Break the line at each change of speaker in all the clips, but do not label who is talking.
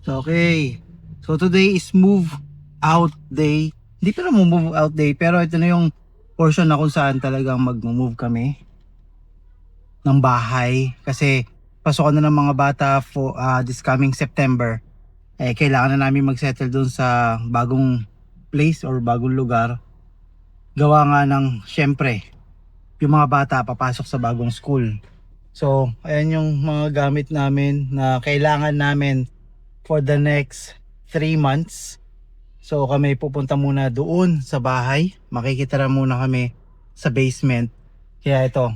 Okay. So today is move out day. Hindi pa naman move out day, pero ito na yung portion na kung saan talagang mag-move kami ng bahay kasi pasokan na ng mga bata for this coming September. Kailangan na namin mag-settle dun sa bagong place or bagong lugar. Gawa nga ng syempre yung mga bata papasok sa bagong school. So ayan yung mga gamit namin na kailangan namin for the next 3 months. So kami pupunta muna doon sa bahay. Makikitira muna kami sa basement. Kaya ito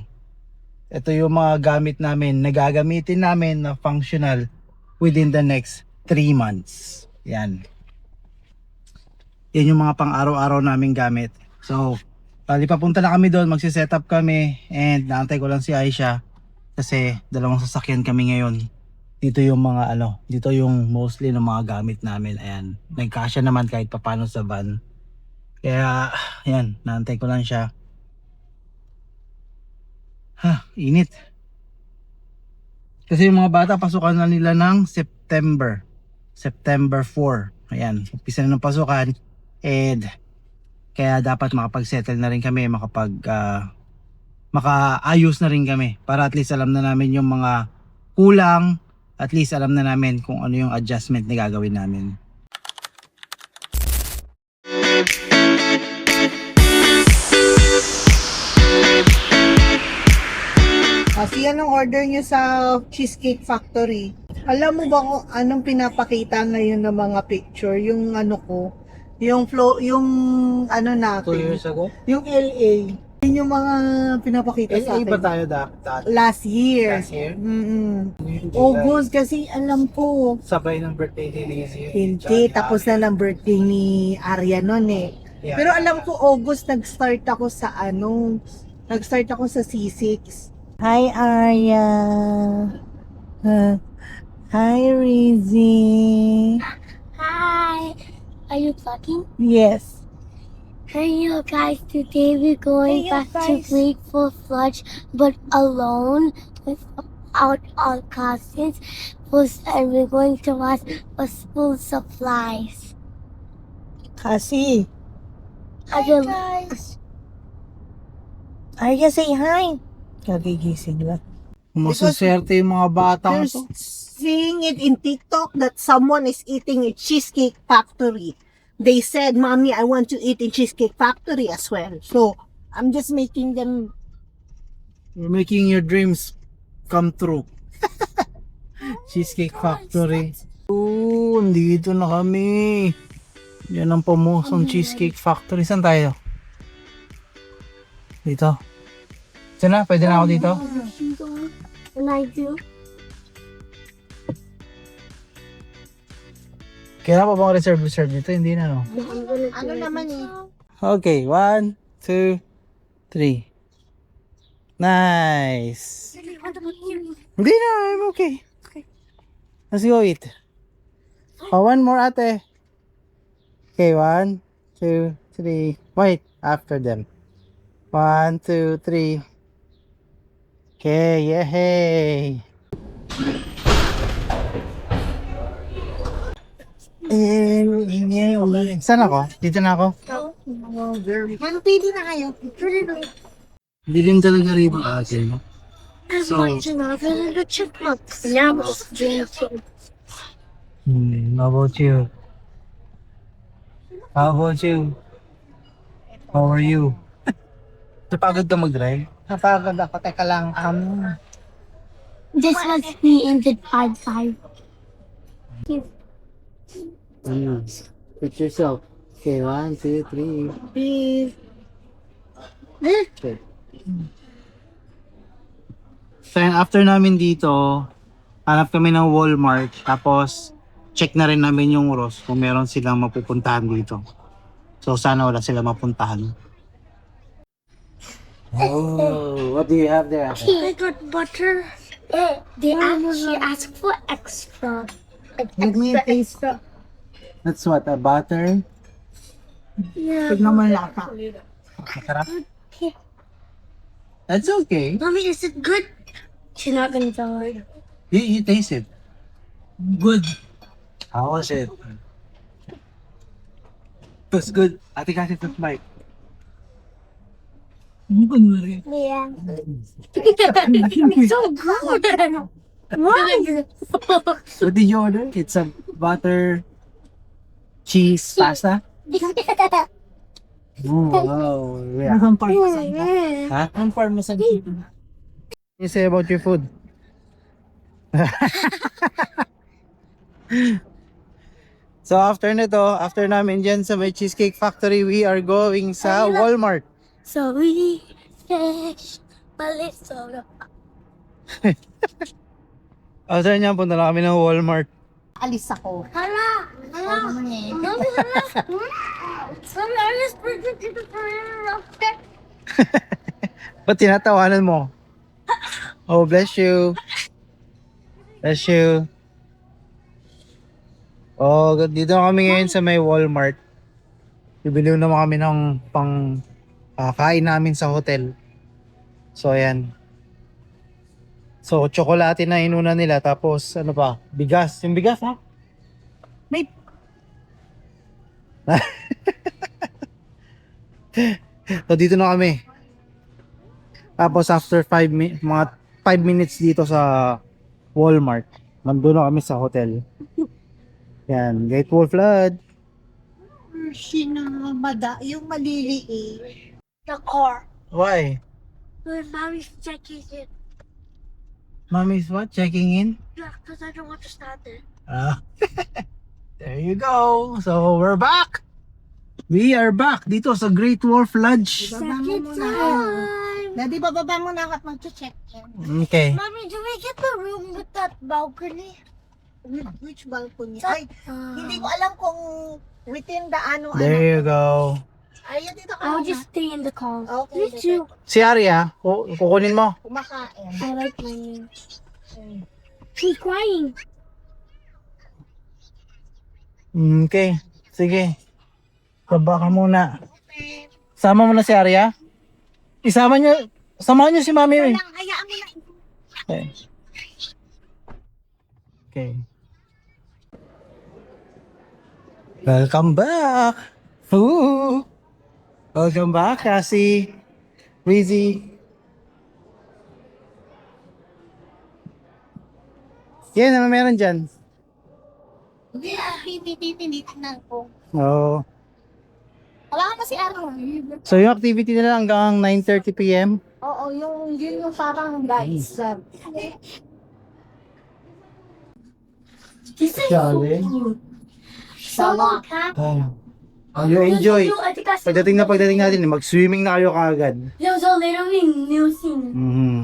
yung mga gamit namin na gagamitin namin na functional within the next 3 months. Yan. Yan yung mga pang araw-araw naming gamit. So bali papunta na kami doon, magsi-set up kami and naantay ko lang si Aisha kasi dalawang sasakyan kami ngayon. Dito yung mga dito yung mostly ng mga gamit namin. Ayan, nagkasya naman kahit papano sa van. Kaya, ayan, naantay ko lang siya. Init. Kasi yung mga bata, pasukan na nila ng September 4. Ayan, umpisa na ng pasukan. And, kaya dapat makapag-settle na rin kami, makaayos na rin kami. Para at least alam na namin yung mga kulang. At least alam na namin kung ano yung adjustment na gagawin namin.
Kasi anong order nyo sa Cheesecake Factory? Alam mo ba kung anong pinapakita ngayon ng mga picture? Yung yung flow, yung natin.
2 years ago?
Yung LA. Yun yung mga pinapakita sa
LA
akin.
ba tayo dati?
Last year.
Last year?
August kasi alam ko.
Sabay ng birthday ni Lizzie.
Hindi, tapos na ng birthday ni Arya nun eh.
Yeah.
Pero alam ko August nag-start ako sa C6. Hi Arya. Hi Rizzy.
Hi. Are you vlogging?
Yes.
Hey you guys, today we're going
Hey, you
back to
guys.
Grateful Fudge, but alone without our cousins. And we're going to watch a school supplies.
Kasi.
Hi
guys. Arya, say hi. Kagigising lang.
Masaswerte yung mga batang
They're
to.
seeing it in TikTok that someone is eating a Cheesecake Factory. They said, Mommy, I want to eat in Cheesecake Factory as well. So, I'm just making them.
You're making your dreams come true. Cheesecake Factory. Dito na kami. Yan ang pamusong Cheesecake Factory. Saan tayo? Dito. Saan na? Pwede na ako dito?
And I do.
Kailangan pa bang reserve dito? Hindi na, no?
Ano naman eh?
Okay, 1, 2, 3. Nice. Hindi na, I'm okay. Let's go eat. Oh, one more ate. Okay, 1, 2, 3. Wait, after them. 1, 2, 3. Okay, yay. Saan ako? Dito na ako?
Pili na kayo.
Dilim talaga rin ang akin. So, how about you? How about you? How are you? Napagod ka mag-drive?
Napagod ako. Teka lang.
This was me in the 5-5.
Put yourself. Okay, 1, 2, 3.
Please.
Okay. So, after namin dito, hanap kami ng Walmart. Tapos, check na rin namin yung Ross kung meron silang mapupuntahan dito. So, sana wala silang mapuntahan. Oh, what do you have there?
I got butter. They actually asked for extra.
Give me a taste.
That's what, a butter?
Yeah.
Tignan mo lata.
Masarap? That's okay.
Mommy, is it good? She's not gonna tell her.
You taste it. Good. How was it? It was good. Ate kasi ito bike.
Yeah. So good.
What did you order? It's a butter cheese pasta. Oh, wow. Yeah. Huh?
Ang parmesan.
You say about your food? So after nito, after namin dyan sa may Cheesecake Factory, we are going sa Walmart.
So we fish, but it's so
After niyan, punta na kami ng Walmart.
Alis ako.
Hala! Hala! Mami, hala! Mami, I just predicted the prayer of death.
Ba't tinatawanan mo? Oh, bless you. Bless you. Oh, dito na kami ngayon sa may Walmart. Bibili naman kami ng pang kain namin sa hotel. So, ayan. So, tsokolate na inuna nila. Tapos, ano pa? Bigas. Yung bigas, ha?
May
So, dito na kami. Tapos, after mga 5 minutes dito sa Walmart, nandun na kami sa hotel. Yan, Great Wall Flood.
yung maliliit.
The car.
Why?
When mommy's checking it.
Mommy's what? Checking in?
Yeah, because I don't want to stand there.
There you go. So, we're back. We are back dito sa Great Wharf Lodge.
Second time.
Daddy, bababa mo na at mag-check in.
Okay.
Mommy, do we get the room with that balcony?
Which balcony? Ay, hindi ko alam kung within the
There you go.
Ay, dito ka
I'll
na.
just stay in the car.
Okay.
Me too.
Si Arya, kukunin mo.
Kumakain.
I like playing. She's crying.
Okay. Sige. Baba ka muna. Sama mo na si Arya. Samahan niyo si Mami.
Hayaan mo na.
Okay. Okay. Welcome back. Ooh. Welcome back, Cassie. Rizzy. Yan, ano meron dyan?
Tinitingnan ko.
Oo.
Wala ka na si Aaron.
So yung activity nila hanggang 9:30 p.m.
Oo, yun yung parang guys.
This is
Jolly.
so cat.
Oh, you enjoy. Pagdating natin, mag-swimming na kayo kaagad.
There's a literally new scene.
Mm-hmm.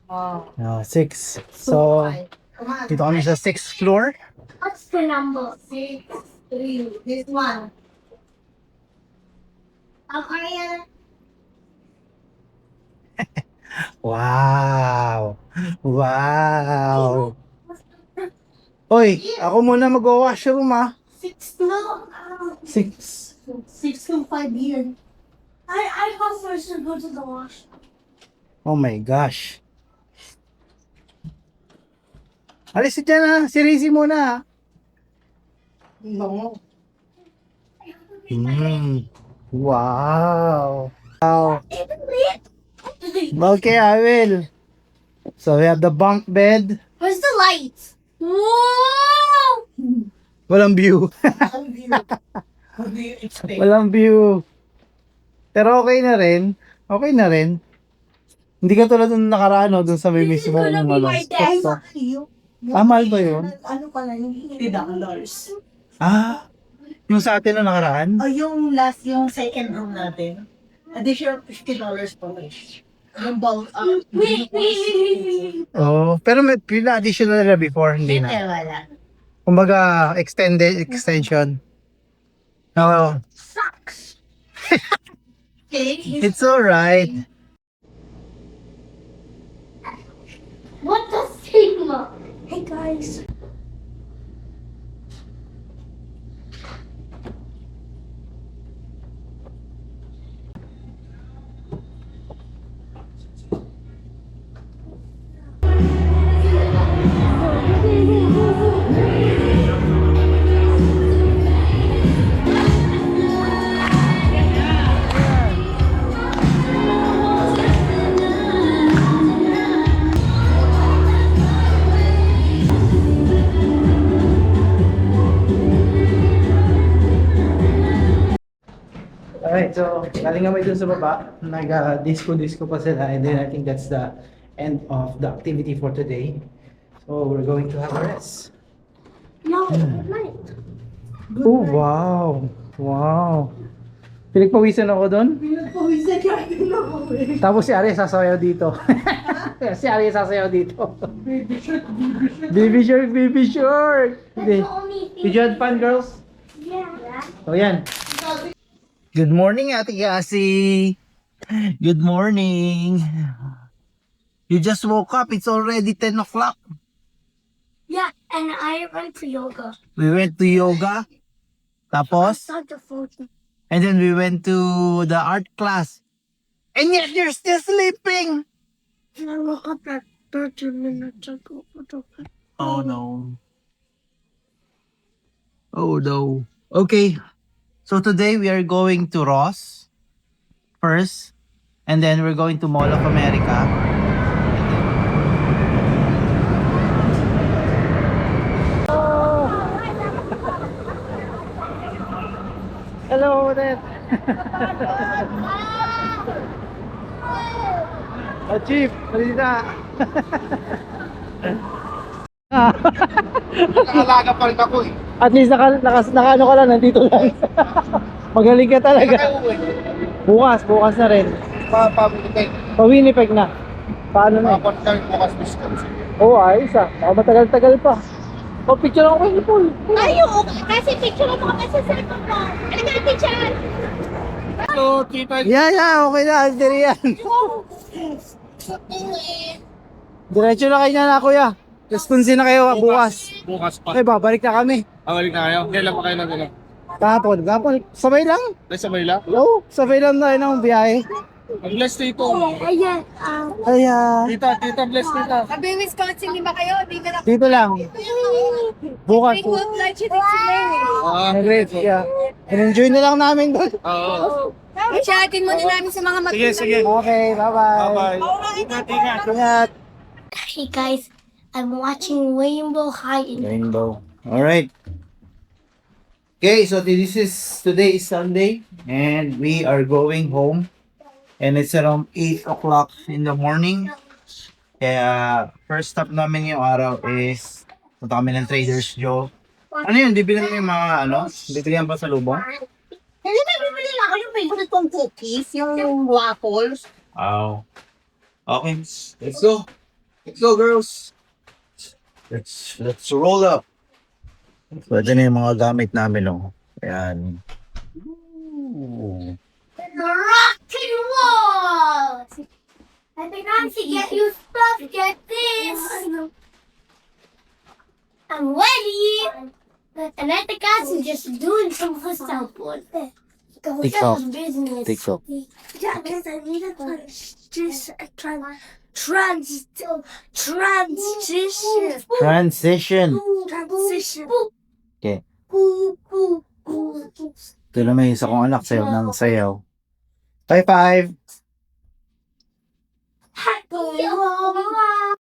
Wow.
6. So, dito kami sa 6th floor.
What's the number?
6, 3, this one. Ariana.
Wow! Wow! Hoy, ako muna mag-washroom ah.
6 no.
6.
6 to 5 years.
I thought first to go to the wash.
Oh my gosh. Alis dyan ah. Si Rizzy muna ah.
No.
Wow. Wow. Okay, I will. So we have the bunk bed.
Where's the lights? Whoa!
Walang view.
How do you expect?
Walang view. Pero okay na rin. Okay na rin. Hindi ka tulad nung nakaraan, no? Dun sa may
This is
mismo.
gonna be my desk.
Mahal ba yun?
Ano pala yung $50?
Ah, yung sa atin na nakaraan?
O yung last, yung second room natin. Additional $50 per week. Yung bulk,
Oo. Pero may pina-additional na before, hindi na.
wala.
Kumbaga, extension. Oo.
Sucks! Okay.
It's alright.
What the Sigma? Hey guys.
so galing kami dun sa baba. Nag-disco-disco pa sila. And then I think that's the end of the activity for today. So we're going to have a rest.
No, good night.
Oh, wow. Wow. Pinagpawisan ako doon.
Pinagpawisan ka din ako eh.
Tapos si Ari sasayaw dito. Si Ari sasayaw dito.
Baby shark, baby shark.
Baby shark, baby shark.
That's the only thing.
Did you have fun, girls?
Yeah.
O yan. Good morning, Ate Cassie. Good morning. You just woke up. It's already 10 o'clock.
Yeah, and I went to yoga.
We went to yoga.
I
Tapos,
saw the photo.
and then we went to the art class. And yet you're still sleeping.
And I woke up like 30 minutes ago.
Oh no. Oh no. Okay. So today we are going to Ross first. And then we're going to Mall of America. Hello there. Chief, halika.
Nakalaga pa rin ako eh.
At least naka ano ka lang, nandito lang. Magaling ka talaga. Bukas na rin.
Pabili
Pa-Winnipeg na. Paano na eh?
Makakuha kami bukas Wisconsin.
Oo, ayos ah. Baka matagal-tagal pa. O, picture ako kay Paul.
Ayaw, kasi picture mo kami sa cellphone mo. Ano natin dyan?
Hello, tita.
Yeah, okay na. Alderi yan. Diretso na kayo na kuya. Wisconsin na kayo bukas.
Bukas pa.
Okay, babalik na kami.
Balik na kayo. Kailan pa kayo nandun?
Kahapon. Sabay lang.
Ay, sa Manila?
Oo, sabay lang tayo ng biyahe.
Ang bless tito.
Ayan,
Tita, bless tita.
Sabi Wisconsin, di ba kayo? Di na
Dito lang. Bukas.
lunch dito si Mary.
Great, yeah. And-enjoy na lang namin doon.
Oo.
Masyatin muna namin sa mga
Sige, sige.
Okay, bye-bye.
Bye-bye. Ingat.
Ingat.
Hey guys, I'm watching Rainbow Hiding.
Rainbow. Alright. Okay, so today is Sunday and we are going home. And it's around 8 o'clock in the morning. Kaya first stop namin yung araw is punta kami ng Trader's Joe. Ano yun? Bibili mo yung mga bibigyan pa sa lubong?
Hindi na bibili lang ako yung favorite kong cookies, yung waffles.
Oh. Okay. Let's go. Let's go, girls. Let's roll up. So, ito na yung mga gamit namin, oh. Ayan. Ooh.
The rocking wall! And then Nancy, get you stuff, get this! I'm ready! And I think I'm just doing some herself.
TikTok.
Business.
TikTok.
Yeah, because I need a transition.
Transition. Okay. Ito na may isa kong anak sayaw ng sayaw. High five!
Happy